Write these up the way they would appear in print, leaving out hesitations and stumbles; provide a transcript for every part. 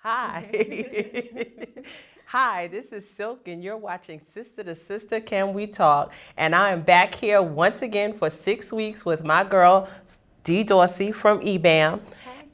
Hi. Hi, this is Silk, and you're watching Sister to Sister Can We Talk? And I am back here once again for 6 weeks with my girl, Dee Dorsey from EBAM,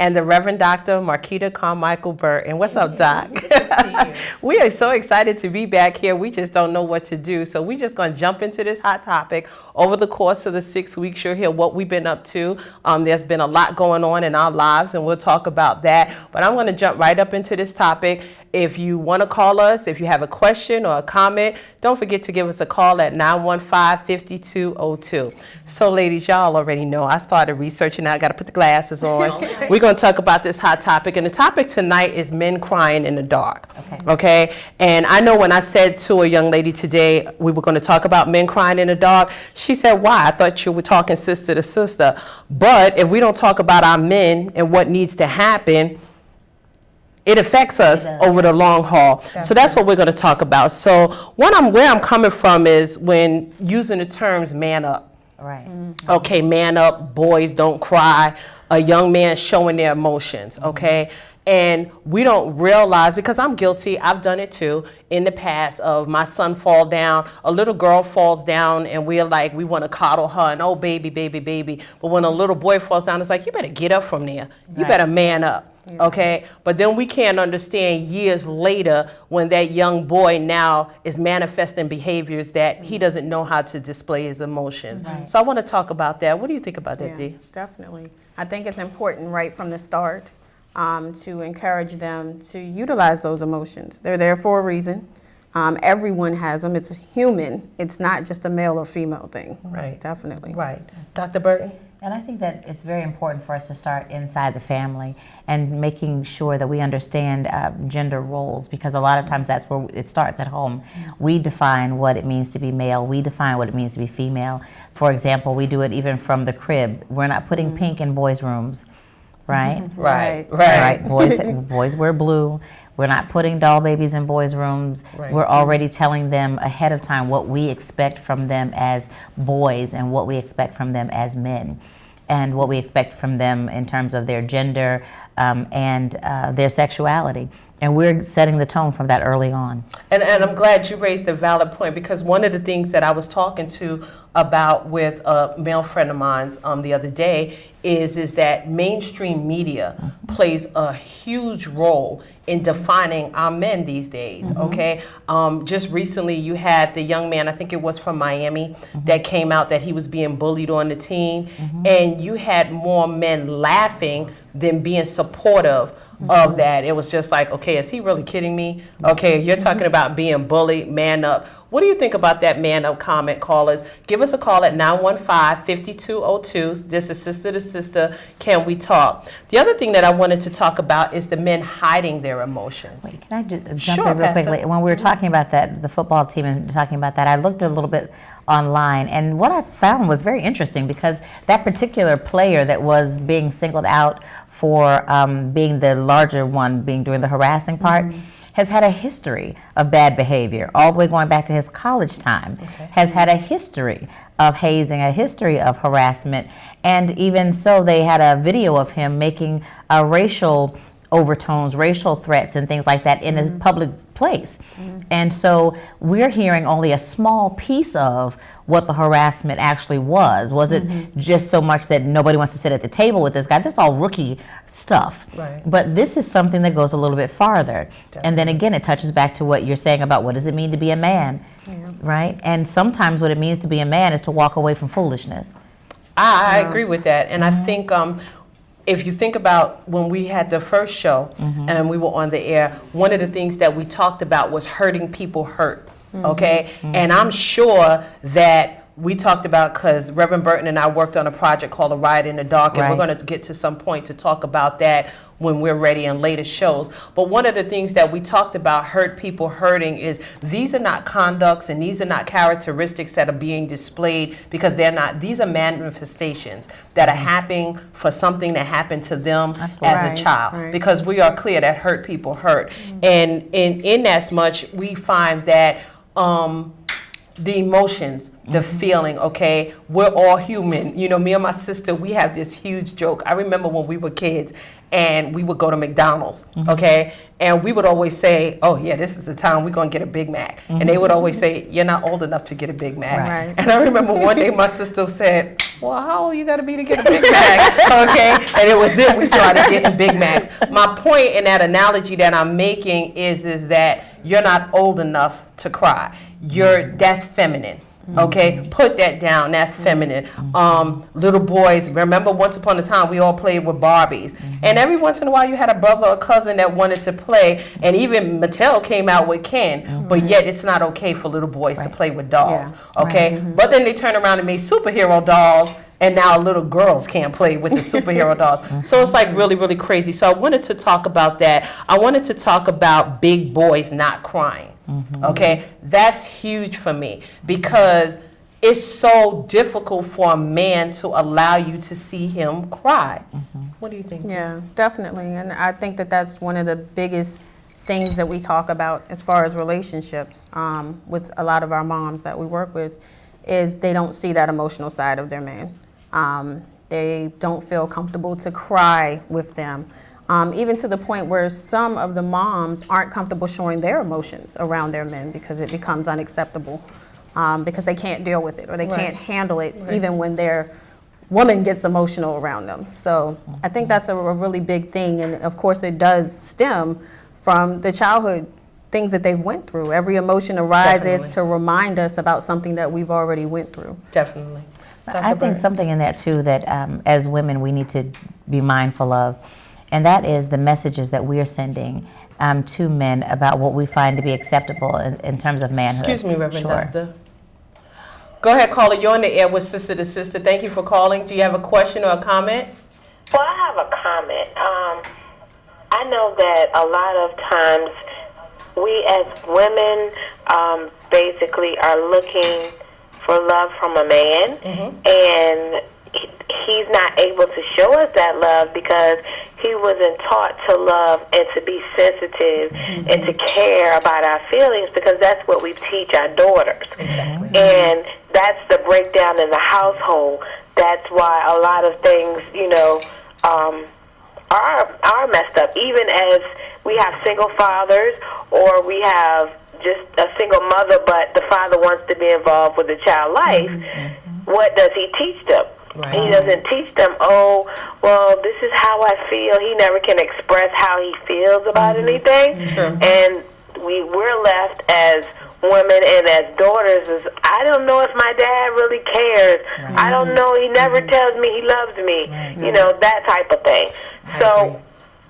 and the Reverend Dr. Marquita Carmichael Burton. What's up, Doc? Good to see you. We are so excited to be back here. We just don't know what to do. So we're just going to jump into this hot topic. Over the course of the 6 weeks, you'll hear what we've been up to. There's been a lot going on in our lives, and we'll talk about that. But I'm going to jump right up into this topic. If you want to call us, if you have a question or a comment, don't forget to give us a call at 915-5202. So, ladies, y'all already know I started researching. Now I got to put the glasses on. Okay. We're going to talk about this hot topic. And the topic tonight is men crying in the dark. Okay? And I know when I said to a young lady today we were going to talk about men crying in the dark, she said, why? I thought you were talking sister to sister. But if we don't talk about our men and what needs to happen, it affects us over the long haul. So that's what we're going to talk about. So where I'm coming from is when using the terms man up. Right. Mm-hmm. Okay, man up, boys don't cry, a young man showing their emotions, okay? And we don't realize, because I'm guilty, I've done it too, in the past of my son fall down, a little girl falls down, and we're like, we want to coddle her, and oh, baby, baby, baby. But when a little boy falls down, it's like, you better get up from there. You better man up. Okay, but then we can't understand years later when that young boy now is manifesting behaviors that he doesn't know how to display his emotions. So I want to talk about that. What do you think about that, Dee? Definitely. I think it's important right from the start to encourage them to utilize those emotions. They're there for a reason. Everyone has them. It's human. It's not just a male or female thing. Right. Definitely. Right. Dr. Burton? And I think that it's very important for us to start inside the family and making sure that we understand gender roles, because a lot of times that's where it starts at home. We define what it means to be male. We define what it means to be female. For example, we do it even from the crib. We're not putting pink in boys' rooms, right? Right. Boys wear blue. We're not putting doll babies in boys' rooms. Right. We're already telling them ahead of time what we expect from them as boys and what we expect from them as men, and what we expect from them in terms of their gender and their sexuality. And we're setting the tone from that early on. And I'm glad you raised a valid point, because one of the things that I was talking to about with a male friend of mine the other day is that mainstream media plays a huge role in defining our men these days, okay? Just recently you had the young man, I think it was from Miami, that came out that he was being bullied on the team, and you had more men laughing than being supportive of that. It was just like, okay, is he really kidding me? Okay, you're talking about being bullied, man up. What do you think about that man up comment, callers? Give us a call at 915-5202. This is Sister to Sister, Can We Talk? The other thing that I wanted to talk about is the men hiding their emotions. Wait, can I just jump Sure, in real Pastor. quickly? When we were talking about that, the football team, and talking about that, I looked a little bit online, and what I found was very interesting, because that particular player that was being singled out for being the larger one, being doing the harassing part, has had a history of bad behavior, all the way going back to his college time, has had a history of hazing, a history of harassment, and even so, they had a video of him making racial overtones, racial threats, and things like that in a public place. And so we're hearing only a small piece of what the harassment actually was. Was it just so much that nobody wants to sit at the table with this guy? That's all rookie stuff. Right. But this is something that goes a little bit farther. And then again, it touches back to what you're saying about what does it mean to be a man, right? And sometimes what it means to be a man is to walk away from foolishness. I agree with that. And I think if you think about when we had the first show and we were on the air, one of the things that we talked about was hurting people hurt, okay? And I'm sure that we talked about, because Reverend Burton and I worked on a project called A Ride in the Dark, and we're going to get to some point to talk about that when we're ready in later shows. But one of the things that we talked about, hurt people hurting, is these are not conducts and these are not characteristics that are being displayed, because they're not. These are manifestations that are happening for something that happened to them as a child. Because we are clear that hurt people hurt. And in as much, we find that the emotions, the feeling, okay? We're all human. You know, me and my sister, we have this huge joke. I remember when we were kids and we would go to McDonald's, okay? And we would always say, oh, yeah, this is the time we're going to get a Big Mac. And they would always say, you're not old enough to get a Big Mac. Right. And I remember one day my sister said, well, how old you got to be to get a Big Mac, okay? And it was then we started getting Big Macs. My point in that analogy that I'm making is that you're not old enough to cry. That's feminine. Okay, put that down. That's feminine. Little boys, remember once upon a time we all played with Barbies. And every once in a while you had a brother or cousin that wanted to play. And even Mattel came out with Ken. But yet it's not okay for little boys to play with dolls. Yeah. Okay, but then they turned around and made superhero dolls. And now little girls can't play with the superhero dolls. So it's like really, really crazy. So I wanted to talk about that. I wanted to talk about big boys not crying. Okay, that's huge for me because it's so difficult for a man to allow you to see him cry. What do you think? Yeah, definitely. And I think that that's one of the biggest things that we talk about as far as relationships with a lot of our moms that we work with is they don't see that emotional side of their man. They don't feel comfortable to cry with them. Even to the point where some of the moms aren't comfortable showing their emotions around their men because it becomes unacceptable because they can't deal with it or they can't handle it even when their woman gets emotional around them. So I think that's a really big thing. And of course it does stem from the childhood things that they've went through. Every emotion arises Definitely. to remind us about something that we've already went through. Definitely. I think something in there too that as women we need to be mindful of, and that is the messages that we are sending to men about what we find to be acceptable in terms of manhood. Excuse me, Reverend Sure. Doctor. Go ahead, caller. You're on the air with Sister to Sister. Thank you for calling. Do you have a question or a comment? Well, I have a comment. I know that a lot of times we as women basically are looking for love from a man, and he's not able to show us that love because he wasn't taught to love and to be sensitive and to care about our feelings, because that's what we teach our daughters. Exactly. And that's the breakdown in the household. That's why a lot of things, are messed up. Even as we have single fathers or we have just a single mother, but the father wants to be involved with the child life, what does he teach them? Right. He doesn't teach them, oh, well, this is how I feel. He never can express how he feels about anything. Sure. And we're left as women and as daughters is, I don't know if my dad really cares. I don't know. He never tells me he loves me. That type of thing. So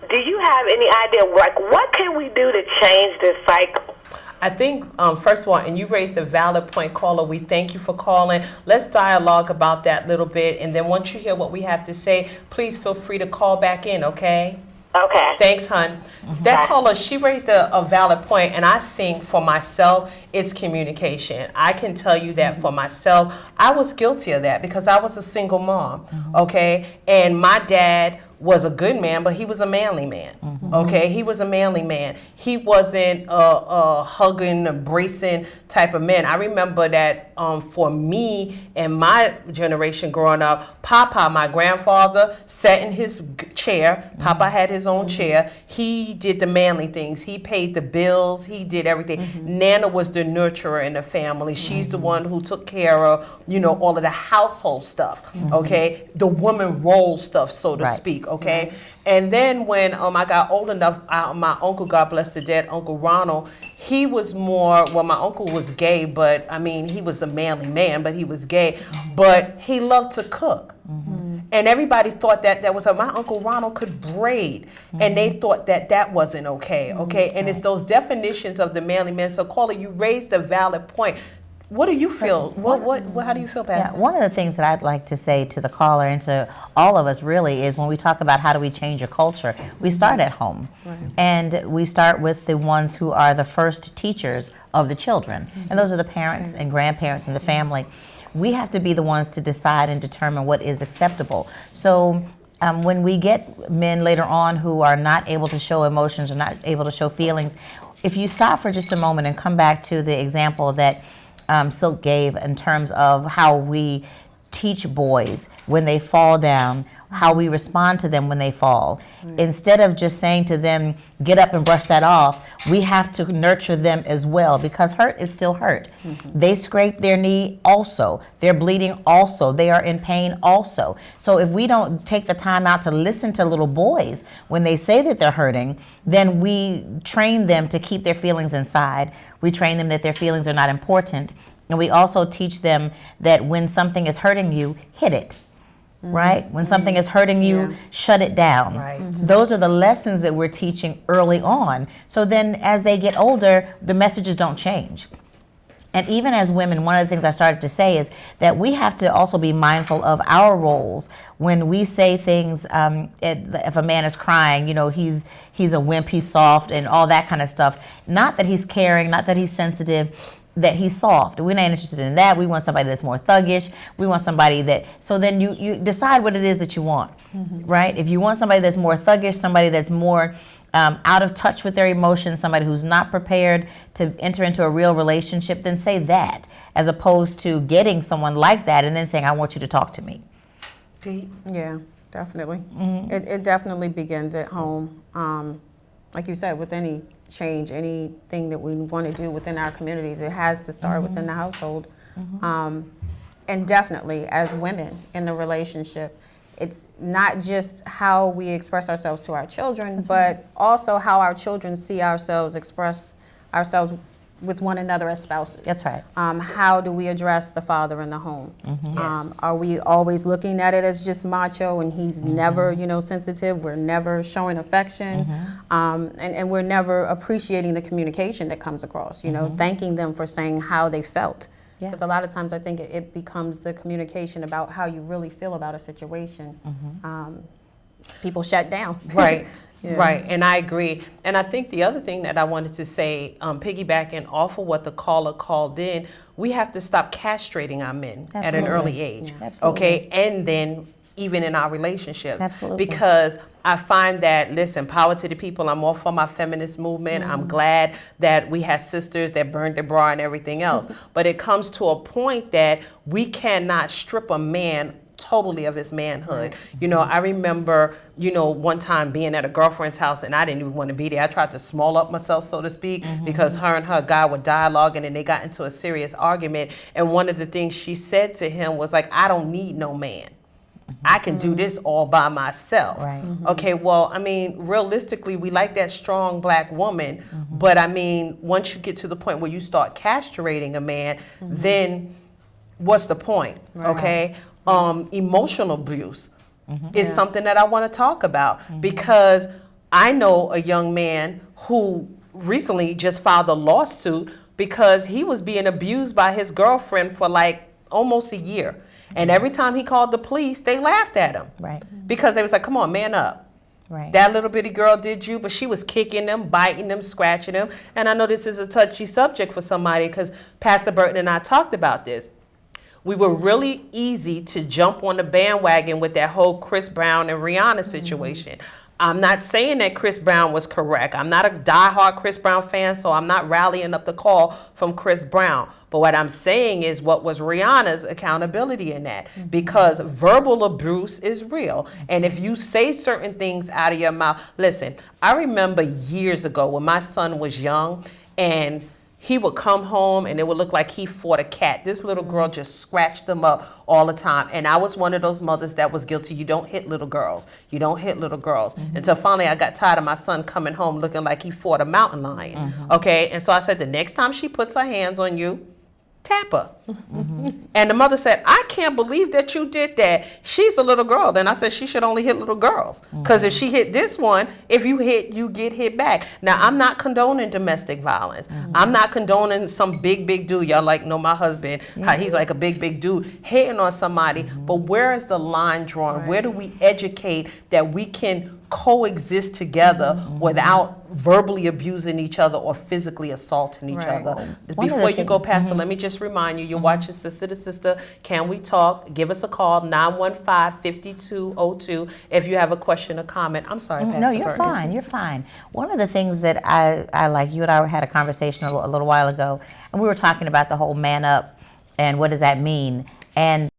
do you have any idea, what can we do to change this cycle? I think, first of all, and you raised a valid point, caller. We thank you for calling. Let's dialogue about that a little bit. And then once you hear what we have to say, please feel free to call back in, okay? Okay. Thanks, hon. That caller, she raised a valid point, and I think for myself, it's communication. I can tell you that for myself, I was guilty of that because I was a single mom, okay? And my dad was a good man, but he was a manly man, okay? He was a manly man. He wasn't a hugging, embracing type of man. I remember that for me and my generation growing up, Papa, my grandfather, sat in his chair. Papa had his own chair. He did the manly things. He paid the bills. He did everything. Nana was the nurturer in the family. She's the one who took care of, all of the household stuff, okay? The woman role stuff, so to speak, okay? And then when I got old enough, my uncle, God bless the dead, Uncle Ronald, he was more, my uncle was gay, but he was the manly man, but he was gay, but he loved to cook. And everybody thought that was my Uncle Ronald could braid, and they thought that wasn't okay, okay? And it's those definitions of the manly man. So, caller, you raised a valid point. What do you feel? How do you feel, Pastor? Yeah, one of the things that I'd like to say to the caller and to all of us really is when we talk about how do we change a culture, we start at home. And we start with the ones who are the first teachers of the children. And those are the parents and grandparents and the family. We have to be the ones to decide and determine what is acceptable. So when we get men later on who are not able to show emotions or not able to show feelings, if you stop for just a moment and come back to the example that Silk gave in terms of how we teach boys when they fall down, how we respond to them when they fall. Instead of just saying to them, get up and brush that off, we have to nurture them as well, because hurt is still hurt. They scraped their knee also. They're bleeding also. They are in pain also. So if we don't take the time out to listen to little boys when they say that they're hurting, then we train them to keep their feelings inside. We train them that their feelings are not important. And we also teach them that when something is hurting you, hit it. Right? When something is hurting you, shut it down. Right. Those are the lessons that we're teaching early on. So then as they get older, the messages don't change. And even as women, one of the things I started to say is that we have to also be mindful of our roles when we say things. If a man is crying, he's a wimp, he's soft, and all that kind of stuff. Not that he's caring, not that he's sensitive, that he's soft. We're not interested in that. We want somebody that's more thuggish. We want somebody that, so then you decide what it is that you want, right? If you want somebody that's more thuggish, somebody that's more out of touch with their emotions, somebody who's not prepared to enter into a real relationship, then say that, as opposed to getting someone like that and then saying, I want you to talk to me. Yeah, definitely. It definitely begins at home. Like you said, with any change, anything that we want to do within our communities, it has to start within the household. And definitely, as women in the relationship, it's not just how we express ourselves to our children, but also how our children see ourselves, express ourselves with one another as spouses. That's right. How do we address the father in the home? Yes. Are we always looking at it as just macho and he's never, sensitive? We're never showing affection, and we're never appreciating the communication that comes across. Thanking them for saying how they felt. Yeah. Because a lot of times I think it becomes the communication about how you really feel about a situation. People shut down. Right. Yeah. Right, and I agree. And I think the other thing that I wanted to say, piggybacking off of what the caller called in, we have to stop castrating our men at an Absolutely. early age. Yeah. Absolutely. Okay, and then even in our relationships. Absolutely. Because I find that, listen, power to the people. I'm all for my feminist movement. I'm glad that we have sisters that burned their bra and everything else. But it comes to a point that we cannot strip a man totally of his manhood. I remember, one time being at a girlfriend's house and I didn't even want to be there. I tried to small up myself, so to speak, because her and her guy were dialoguing and they got into a serious argument. And one of the things she said to him was like, I don't need no man. I can do this all by myself. Right. Okay, well, realistically, we like that strong black woman. But once you get to the point where you start castrating a man, then what's the point? Okay? Emotional abuse is something that I want to talk about because I know a young man who recently just filed a lawsuit because he was being abused by his girlfriend for like almost a year. And every time he called the police, they laughed at him. Right. Because they was like, come on, man up. Right. That little bitty girl did you, but she was kicking them, biting them, scratching them. And I know this is a touchy subject for somebody because Pastor Burton and I talked about this. We were really easy to jump on the bandwagon with that whole Chris Brown and Rihanna situation. I'm not saying that Chris Brown was correct. I'm not a diehard Chris Brown fan, so I'm not rallying up the call from Chris Brown. But what I'm saying is what was Rihanna's accountability in that? Because verbal abuse is real. And if you say certain things out of your mouth, listen, I remember years ago when my son was young and he would come home and it would look like he fought a cat. This little girl just scratched him up all the time. And I was one of those mothers that was guilty. You don't hit little girls. You don't hit little girls. Until finally I got tired of my son coming home looking like he fought a mountain lion. Okay? And so I said, the next time she puts her hands on you, tap her. And the mother said, I can't believe that you did that. She's a little girl. Then I said she should only hit little girls. Because if she hit this one, if you hit, you get hit back. Now, I'm not condoning domestic violence. I'm not condoning some big dude. Y'all know my husband. How he's like a big dude hitting on somebody. But where is the line drawn? Where do we educate that we can coexist together without verbally abusing each other or physically assaulting each Right. other. One of the Before you go, things- Pastor, let me just remind you, you're watching Sister to Sister, Can We Talk? Give us a call, 915-5202, if you have a question or comment. I'm sorry, Pastor No, you're Burton. fine. You're fine. One of the things that I like, you and I had a conversation a little while ago, and we were talking about the whole man up and what does that mean. And